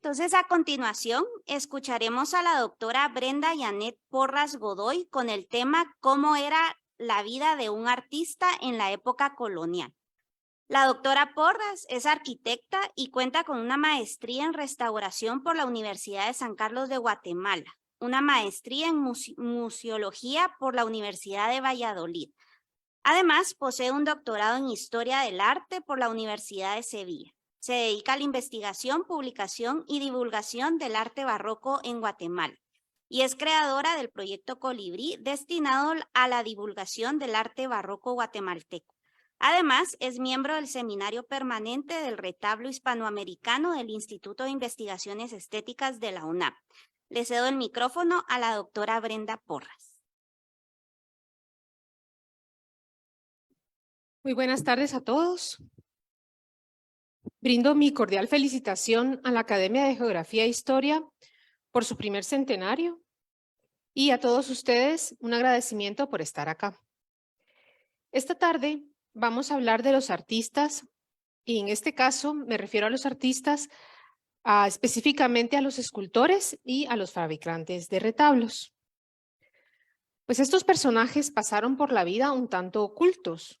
Entonces, a continuación, escucharemos a la doctora Brenda Janet Porras Godoy con el tema ¿Cómo era la vida de un artista en la época colonial? La doctora Porras es arquitecta y cuenta con una maestría en restauración por la Universidad de San Carlos de Guatemala, una maestría en museología por la Universidad de Valladolid. Además, posee un doctorado en Historia del Arte por la Universidad de Sevilla. Se dedica a la investigación, publicación y divulgación del arte barroco en Guatemala y es creadora del proyecto Colibrí destinado a la divulgación del arte barroco guatemalteco. Además, es miembro del Seminario Permanente del Retablo Hispanoamericano del Instituto de Investigaciones Estéticas de la UNAM. Le cedo el micrófono a la doctora Brenda Porras. Muy buenas tardes a todos. Brindo mi cordial felicitación a la Academia de Geografía e Historia por su primer centenario y a todos ustedes un agradecimiento por estar acá. Esta tarde vamos a hablar de los artistas y en este caso me refiero a los artistas, específicamente a los escultores y a los fabricantes de retablos. Pues estos personajes pasaron por la vida un tanto ocultos,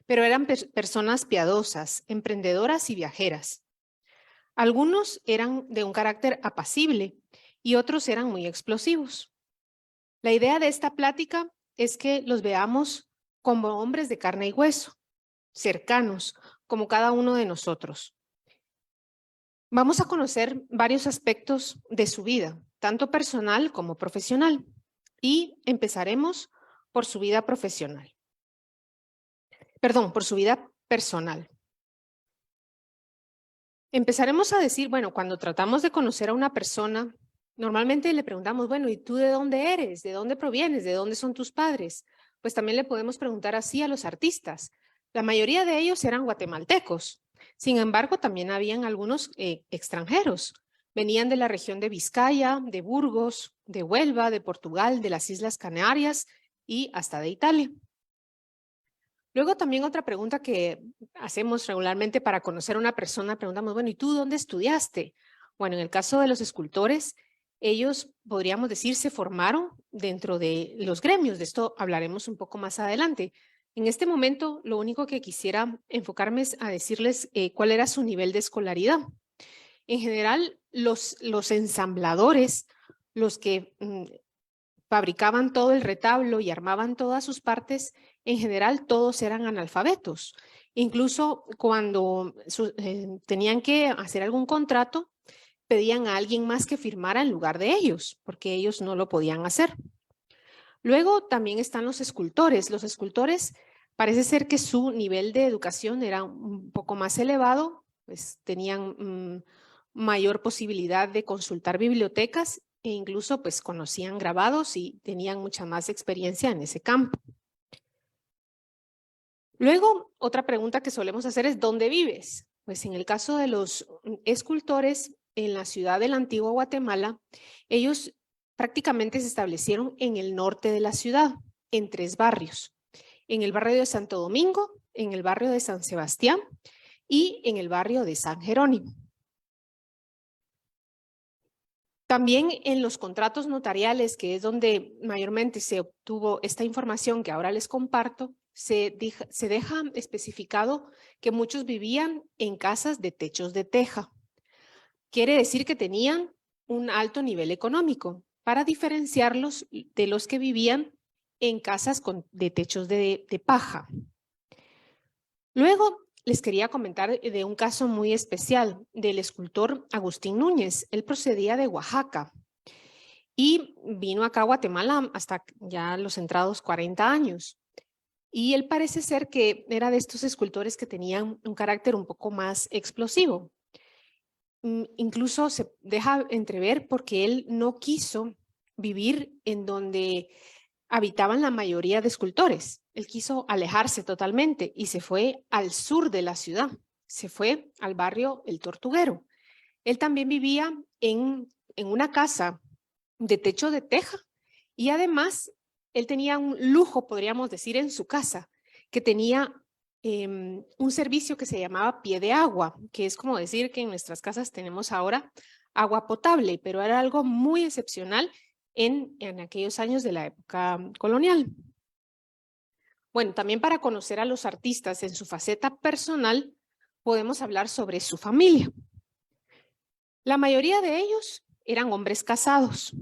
pero eran personas piadosas, emprendedoras y viajeras. Algunos eran de un carácter apacible y otros eran muy explosivos. La idea de esta plática es que los veamos como hombres de carne y hueso, cercanos, como cada uno de nosotros. Vamos a conocer varios aspectos de su vida, tanto personal como profesional, y empezaremos por su vida profesional. Perdón, por su vida personal. Empezaremos a decir, bueno, cuando tratamos de conocer a una persona, normalmente le preguntamos, bueno, ¿y tú de dónde eres? ¿De dónde provienes? ¿De dónde son tus padres? Pues también le podemos preguntar así a los artistas. La mayoría de ellos eran guatemaltecos. Sin embargo, también habían algunos extranjeros. Venían de la región de Vizcaya, de Burgos, de Huelva, de Portugal, de las Islas Canarias y hasta de Italia. Luego también otra pregunta que hacemos regularmente para conocer a una persona, preguntamos, bueno, ¿y tú dónde estudiaste? Bueno, en el caso de los escultores, ellos, podríamos decir, se formaron dentro de los gremios. De esto hablaremos un poco más adelante. En este momento, lo único que quisiera enfocarme es a decirles cuál era su nivel de escolaridad. En general, los ensambladores, los que fabricaban todo el retablo y armaban todas sus partes, en general todos eran analfabetos. Incluso cuando tenían que hacer algún contrato, pedían a alguien más que firmara en lugar de ellos, porque ellos no lo podían hacer. Luego también están los escultores. Los escultores parece ser que su nivel de educación era un poco más elevado, pues tenían mayor posibilidad de consultar bibliotecas e incluso pues conocían grabados y tenían mucha más experiencia en ese campo. Luego, otra pregunta que solemos hacer es ¿dónde vives? Pues en el caso de los escultores en la ciudad de la antigua Guatemala, ellos prácticamente se establecieron en el norte de la ciudad, en 3 barrios. En el barrio de Santo Domingo, en el barrio de San Sebastián y en el barrio de San Jerónimo. También en los contratos notariales, que es donde mayormente se obtuvo esta información que ahora les comparto, se deja especificado que muchos vivían en casas de techos de teja. Quiere decir que tenían un alto nivel económico para diferenciarlos de los que vivían en casas de techos de paja. Luego, les quería comentar de un caso muy especial del escultor Agustín Núñez. Él procedía de Oaxaca y vino acá a Guatemala hasta ya los entrados 40 años. Y él parece ser que era de estos escultores que tenían un carácter un poco más explosivo. Incluso se deja entrever porque él no quiso vivir en donde habitaban la mayoría de escultores. Él quiso alejarse totalmente y se fue al sur de la ciudad. Se fue al barrio El Tortuguero. Él también vivía en una casa de techo de teja y además él tenía un lujo, podríamos decir, en su casa, que tenía un servicio que se llamaba pie de agua, que es como decir que en nuestras casas tenemos ahora agua potable, pero era algo muy excepcional en aquellos años de la época colonial. Bueno, también para conocer a los artistas en su faceta personal, podemos hablar sobre su familia. La mayoría de ellos eran hombres casados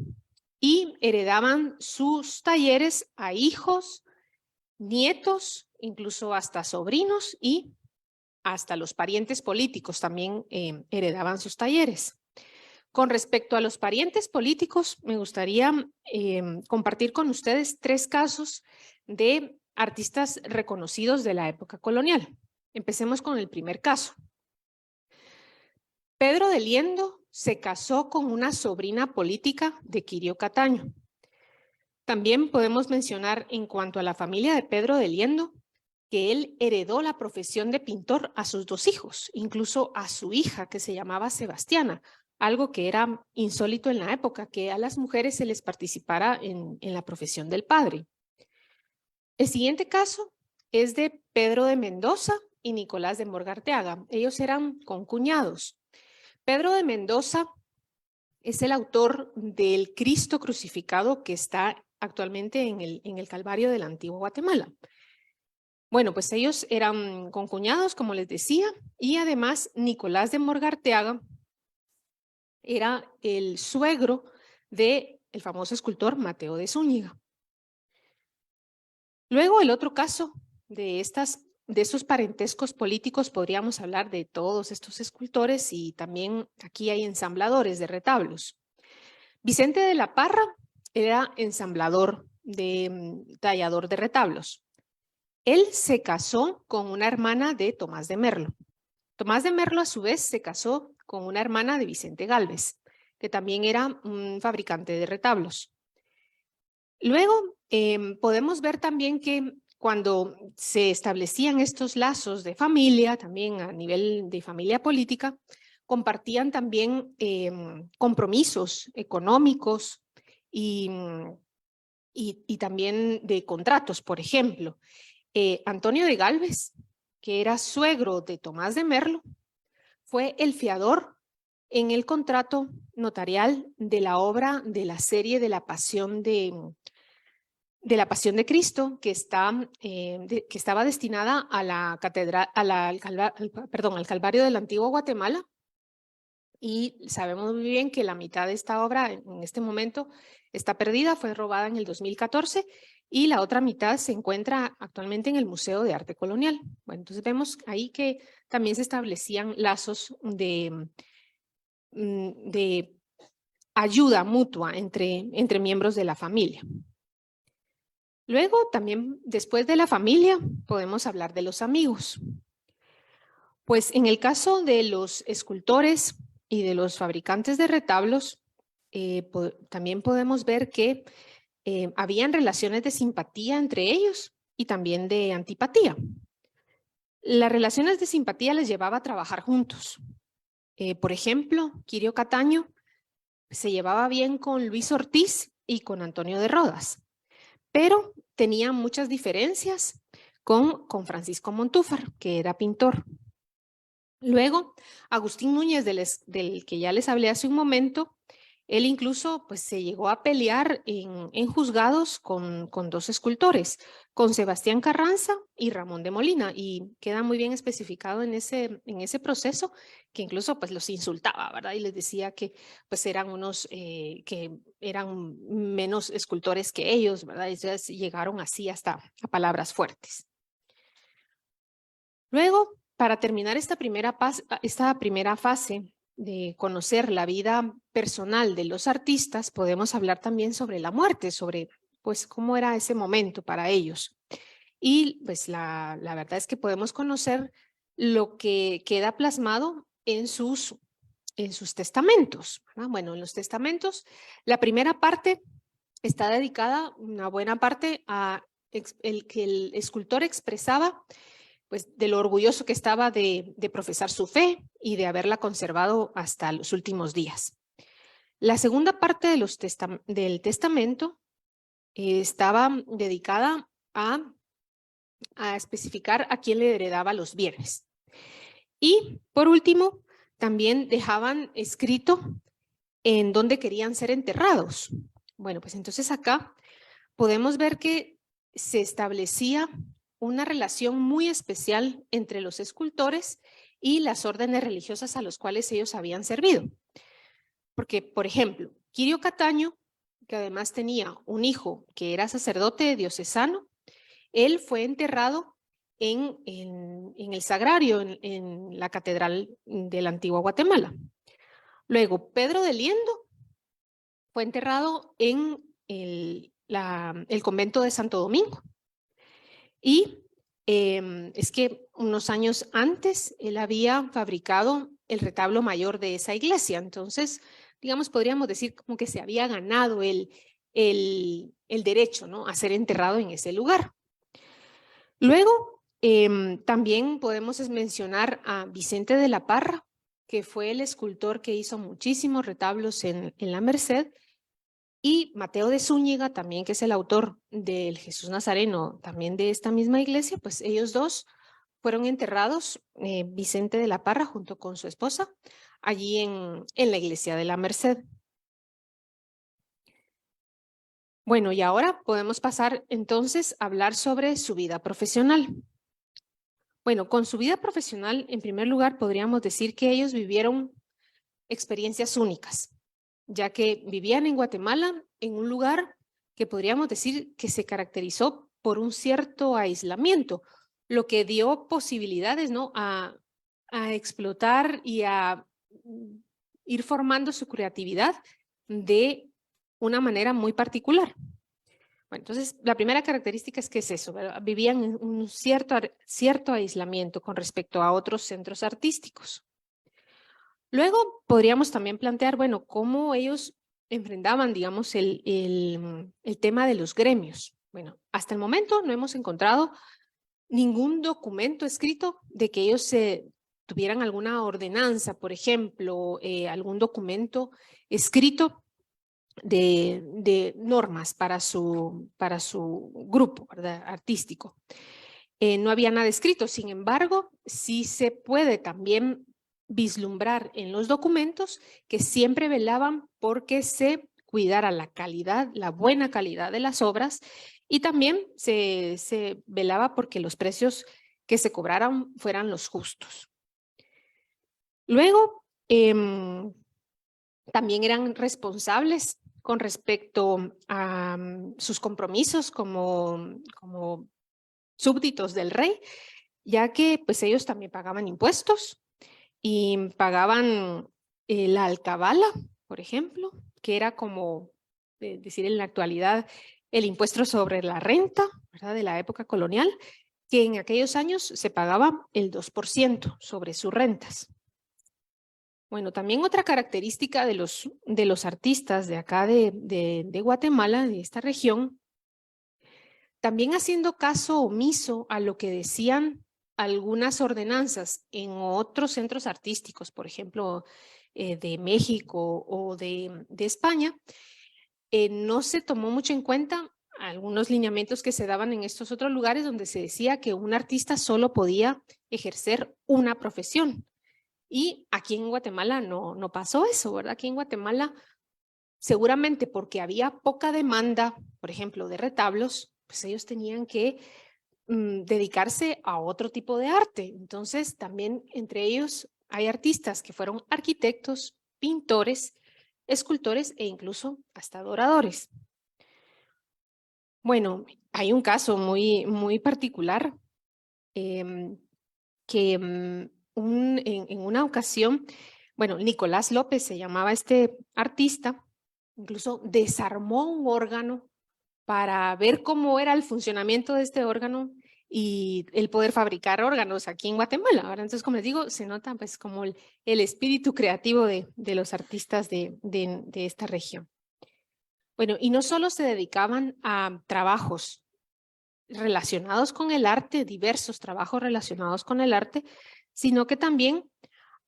y heredaban sus talleres a hijos, nietos, incluso hasta sobrinos y hasta los parientes políticos también heredaban sus talleres. Con respecto a los parientes políticos, me gustaría compartir con ustedes 3 casos de artistas reconocidos de la época colonial. Empecemos con el primer caso. Pedro de Liendo se casó con una sobrina política de Quirio Cataño. También podemos mencionar en cuanto a la familia de Pedro de Liendo, que él heredó la profesión de pintor a sus 2 hijos, incluso a su hija que se llamaba Sebastiana, algo que era insólito en la época, que a las mujeres se les participara en la profesión del padre. El siguiente caso es de Pedro de Mendoza y Nicolás de Morgarteaga. Ellos eran concuñados. Pedro de Mendoza es el autor del Cristo crucificado que está actualmente en el Calvario de la antigua Guatemala. Bueno, pues ellos eran concuñados, como les decía, y además Nicolás de Morgarteaga era el suegro del famoso escultor Mateo de Zúñiga. Luego, el otro caso de estos parentescos políticos, podríamos hablar de todos estos escultores y también aquí hay ensambladores de retablos. Vicente de la Parra era ensamblador, tallador de retablos. Él se casó con una hermana de Tomás de Merlo. Tomás de Merlo, a su vez, se casó con una hermana de Vicente Gálvez, que también era un fabricante de retablos. Luego, podemos ver también que cuando se establecían estos lazos de familia, también a nivel de familia política, compartían también compromisos económicos y también de contratos, por ejemplo. Antonio de Gálvez, que era suegro de Tomás de Merlo, fue el fiador en el contrato notarial de la obra de la serie de la Pasión de Cristo, que estaba destinada a la catedral, al Calvario de la antigua Guatemala. Y sabemos muy bien que la mitad de esta obra en este momento está perdida, fue robada en el 2014 y la otra mitad se encuentra actualmente en el Museo de Arte Colonial. Bueno, entonces vemos ahí que también se establecían lazos de ayuda mutua entre miembros de la familia. Luego, también después de la familia, podemos hablar de los amigos. Pues en el caso de los escultores y de los fabricantes de retablos, también podemos ver que habían relaciones de simpatía entre ellos y también de antipatía. Las relaciones de simpatía les llevaba a trabajar juntos. Por ejemplo, Quirio Cataño se llevaba bien con Luis Ortiz y con Antonio de Rodas, pero tenía muchas diferencias con Francisco Montúfar, que era pintor. Luego, Agustín Núñez, del que ya les hablé hace un momento, él incluso pues, se llegó a pelear en juzgados con 2 escultores, con Sebastián Carranza y Ramón de Molina, y queda muy bien especificado en ese proceso que incluso pues, los insultaba, ¿verdad? Y les decía que pues, eran unos que eran menos escultores que ellos, ¿verdad? Entonces llegaron así hasta a palabras fuertes. Luego, para terminar esta primera fase de conocer la vida personal de los artistas, podemos hablar también sobre la muerte, sobre pues cómo era ese momento para ellos. Y pues la verdad es que podemos conocer lo que queda plasmado en sus testamentos, ¿verdad? Bueno, en los testamentos, la primera parte está dedicada, una buena parte, a que el escultor expresaba pues de lo orgulloso que estaba de profesar su fe y de haberla conservado hasta los últimos días. La segunda parte del testamento estaba dedicada a especificar a quién le heredaba los bienes. Y por último, también dejaban escrito en dónde querían ser enterrados. Bueno, pues entonces acá podemos ver que se establecía una relación muy especial entre los escultores y las órdenes religiosas a los cuales ellos habían servido. Porque, por ejemplo, Quirio Cataño, que además tenía un hijo que era sacerdote diocesano, él fue enterrado en el sagrario, en la catedral de la antigua Guatemala. Luego, Pedro de Liendo fue enterrado en el convento de Santo Domingo. Y es que unos años antes él había fabricado el retablo mayor de esa iglesia. Entonces, digamos, podríamos decir como que se había ganado el derecho, ¿no?, a ser enterrado en ese lugar. Luego, también podemos mencionar a Vicente de la Parra, que fue el escultor que hizo muchísimos retablos en la Merced, y Mateo de Zúñiga, también, que es el autor del Jesús Nazareno, también de esta misma iglesia. Pues ellos dos fueron enterrados, Vicente de la Parra junto con su esposa, allí en la iglesia de la Merced. Bueno, y ahora podemos pasar entonces a hablar sobre su vida profesional. Bueno, con su vida profesional, en primer lugar, podríamos decir que ellos vivieron experiencias únicas, ya que vivían en Guatemala, en un lugar que podríamos decir que se caracterizó por un cierto aislamiento, lo que dio posibilidades, ¿no?, a explotar y a ir formando su creatividad de una manera muy particular. Bueno, entonces, la primera característica es que es eso, ¿verdad? Vivían en un cierto aislamiento con respecto a otros centros artísticos. Luego podríamos también plantear, bueno, cómo ellos enfrentaban, digamos, el tema de los gremios. Bueno, hasta el momento no hemos encontrado ningún documento escrito de que ellos tuvieran alguna ordenanza, por ejemplo, algún documento escrito de normas para su grupo, ¿verdad?, artístico. No había nada escrito, sin embargo, sí se puede también vislumbrar en los documentos que siempre velaban porque se cuidara la calidad, la buena calidad de las obras, y también se velaba porque los precios que se cobraran fueran los justos. Luego, también eran responsables con respecto a sus compromisos como súbditos del rey, ya que pues ellos también pagaban impuestos y pagaban la alcabala, por ejemplo, que era como decir en la actualidad el impuesto sobre la renta, ¿verdad?, de la época colonial, que en aquellos años se pagaba el 2% sobre sus rentas. Bueno, también otra característica de los artistas de acá de Guatemala, de esta región, también haciendo caso omiso a lo que decían algunas ordenanzas en otros centros artísticos, por ejemplo, de México o de España, no se tomó mucho en cuenta algunos lineamientos que se daban en estos otros lugares donde se decía que un artista solo podía ejercer una profesión. Y aquí en Guatemala no pasó eso, ¿verdad? Aquí en Guatemala, seguramente porque había poca demanda, por ejemplo, de retablos, pues ellos tenían que dedicarse a otro tipo de arte. Entonces, también entre ellos hay artistas que fueron arquitectos, pintores, escultores e incluso hasta adoradores. Bueno, hay un caso muy particular que en una ocasión, bueno, Nicolás López se llamaba este artista, incluso desarmó un órgano para ver cómo era el funcionamiento de este órgano y el poder fabricar órganos aquí en Guatemala. Ahora, entonces, como les digo, se nota pues como el espíritu creativo de los artistas de esta región. Bueno, y no solo se dedicaban a trabajos relacionados con el arte, diversos trabajos relacionados con el arte, sino que también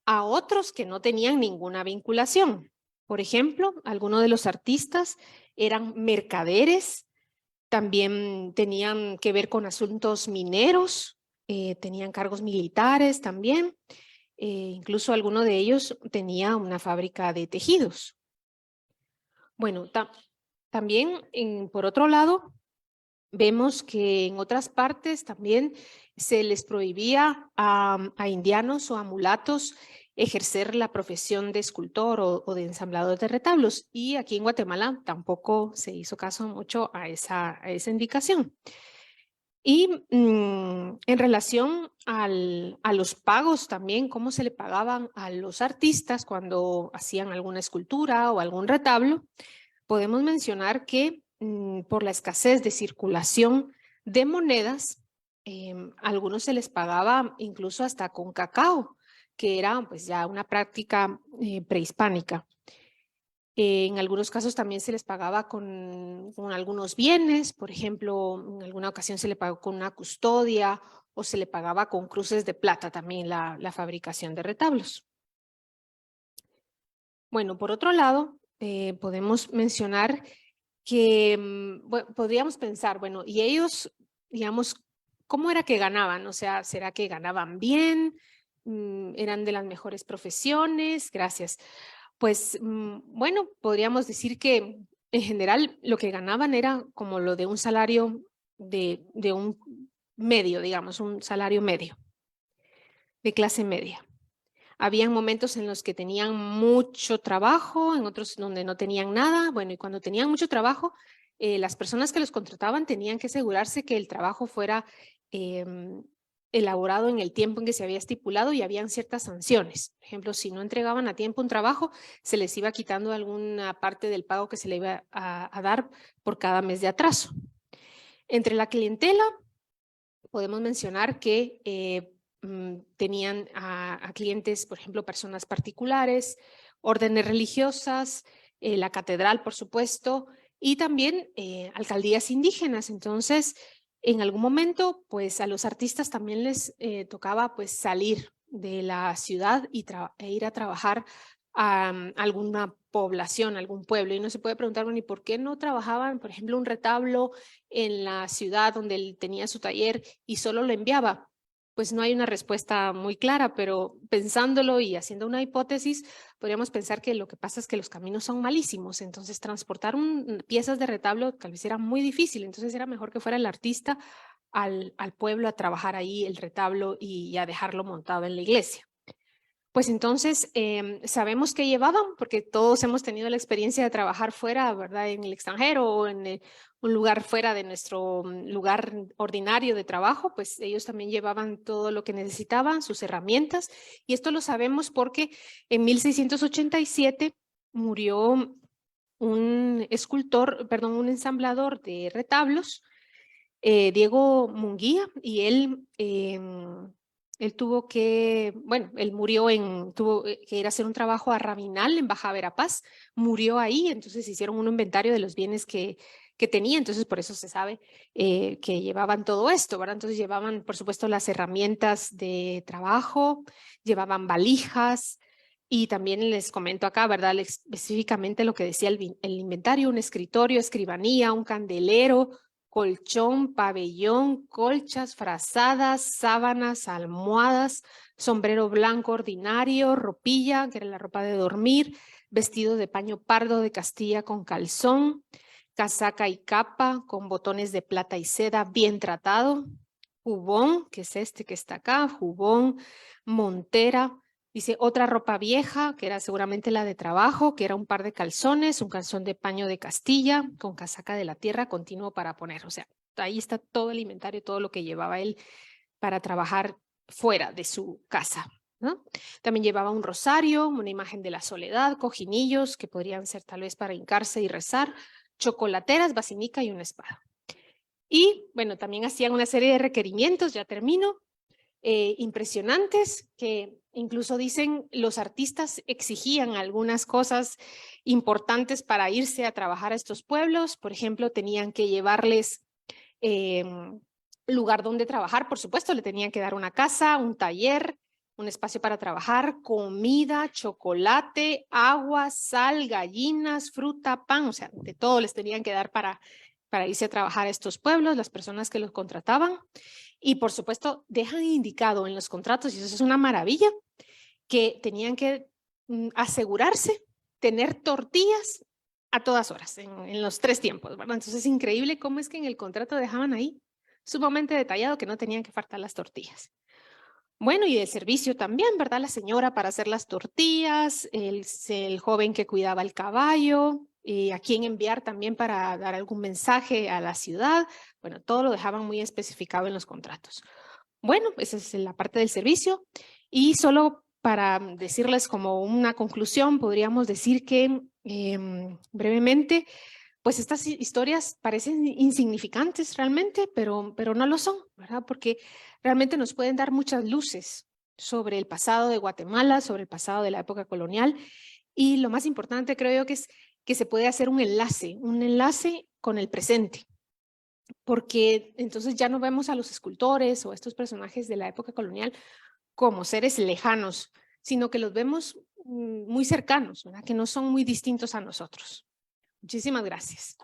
a otros que no tenían ninguna vinculación. Por ejemplo, algunos de los artistas eran mercaderes, también tenían que ver con asuntos mineros, tenían cargos militares también, incluso alguno de ellos tenía una fábrica de tejidos. Bueno, también, por otro lado, vemos que en otras partes también se les prohibía a indianos o a mulatos ejercer la profesión de escultor o de ensamblador de retablos. Y aquí en Guatemala tampoco se hizo caso mucho a esa indicación. Y en relación a los pagos también, cómo se le pagaban a los artistas cuando hacían alguna escultura o algún retablo, podemos mencionar que por la escasez de circulación de monedas, algunos se les pagaba incluso hasta con cacao, que era pues ya una práctica prehispánica. En algunos casos también se les pagaba con algunos bienes, por ejemplo, en alguna ocasión se le pagó con una custodia o se le pagaba con cruces de plata también la fabricación de retablos. Bueno, por otro lado, podemos mencionar que bueno, podríamos pensar, bueno, y ellos, digamos, ¿cómo era que ganaban? O sea, ¿será que ganaban bien? ¿Eran de las mejores profesiones? Gracias. Pues bueno, podríamos decir que en general lo que ganaban era como lo de un salario de un medio, digamos, un salario medio, de clase media. Habían momentos en los que tenían mucho trabajo, en otros donde no tenían nada. Bueno, y cuando tenían mucho trabajo, las personas que los contrataban tenían que asegurarse que el trabajo fuera elaborado en el tiempo en que se había estipulado y habían ciertas sanciones. Por ejemplo, si no entregaban a tiempo un trabajo, se les iba quitando alguna parte del pago que se le iba a dar por cada mes de atraso. Entre la clientela, podemos mencionar que tenían a clientes, por ejemplo, personas particulares, órdenes religiosas, la catedral, por supuesto, y también alcaldías indígenas. Entonces, en algún momento, pues a los artistas también les tocaba pues salir de la ciudad e ir a trabajar a alguna población, algún pueblo. Y no se puede preguntar, bueno, ¿y por qué no trabajaban, por ejemplo, un retablo en la ciudad donde él tenía su taller y solo lo enviaba? Pues no hay una respuesta muy clara, pero pensándolo y haciendo una hipótesis, podríamos pensar que lo que pasa es que los caminos son malísimos, entonces transportar piezas de retablo tal vez era muy difícil, entonces era mejor que fuera el artista al pueblo a trabajar ahí el retablo y a dejarlo montado en la iglesia. Pues entonces sabemos que llevaban, porque todos hemos tenido la experiencia de trabajar fuera, ¿verdad? En el extranjero o en un lugar fuera de nuestro lugar ordinario de trabajo, pues ellos también llevaban todo lo que necesitaban, sus herramientas, y esto lo sabemos porque en 1687 murió un escultor, perdón, un ensamblador de retablos, Diego Munguía, y él tuvo que, bueno, él murió tuvo que ir a hacer un trabajo a Rabinal en Baja Verapaz, murió ahí, entonces hicieron un inventario de los bienes que tenía, entonces por eso se sabe que llevaban todo esto, ¿verdad? Entonces llevaban, por supuesto, las herramientas de trabajo, llevaban valijas, y también les comento acá, ¿verdad? Específicamente lo que decía el inventario: un escritorio, escribanía, un candelero, colchón, pabellón, colchas, frazadas, sábanas, almohadas, sombrero blanco ordinario, ropilla, que era la ropa de dormir, vestido de paño pardo de Castilla con calzón, casaca y capa con botones de plata y seda bien tratado, jubón, que es este que está acá, jubón, montera. Dice otra ropa vieja, que era seguramente la de trabajo, que era un par de calzones, un calzón de paño de Castilla, con casaca de la tierra continuo para poner. O sea, ahí está todo el inventario, todo lo que llevaba él para trabajar fuera de su casa, ¿no? También llevaba un rosario, una imagen de la soledad, cojinillos, que podrían ser tal vez para hincarse y rezar, chocolateras, vacinica y una espada. Y bueno, también hacían una serie de requerimientos, ya termino, impresionantes, que incluso dicen los artistas exigían algunas cosas importantes para irse a trabajar a estos pueblos. Por ejemplo, tenían que llevarles lugar donde trabajar, por supuesto, le tenían que dar una casa, un taller, un espacio para trabajar, comida, chocolate, agua, sal, gallinas, fruta, pan, o sea, de todo les tenían que dar para irse a trabajar a estos pueblos, las personas que los contrataban. Y por supuesto, dejan indicado en los contratos, y eso es una maravilla, que tenían que asegurarse tener tortillas a todas horas, en los 3 tiempos, ¿verdad? Entonces es increíble cómo es que en el contrato dejaban ahí sumamente detallado que no tenían que faltar las tortillas. Bueno, y el servicio también, ¿verdad? La señora para hacer las tortillas, el joven que cuidaba el caballo, a quién enviar también para dar algún mensaje a la ciudad. Bueno, todo lo dejaban muy especificado en los contratos. Bueno, esa es la parte del servicio. Y solo para decirles como una conclusión, podríamos decir que brevemente, pues estas historias parecen insignificantes realmente, pero no lo son, ¿verdad? Porque realmente nos pueden dar muchas luces sobre el pasado de Guatemala, sobre el pasado de la época colonial. Y lo más importante creo yo que es que se puede hacer un enlace con el presente, porque entonces ya no vemos a los escultores o a estos personajes de la época colonial como seres lejanos, sino que los vemos muy cercanos, ¿verdad? Que no son muy distintos a nosotros. Muchísimas gracias.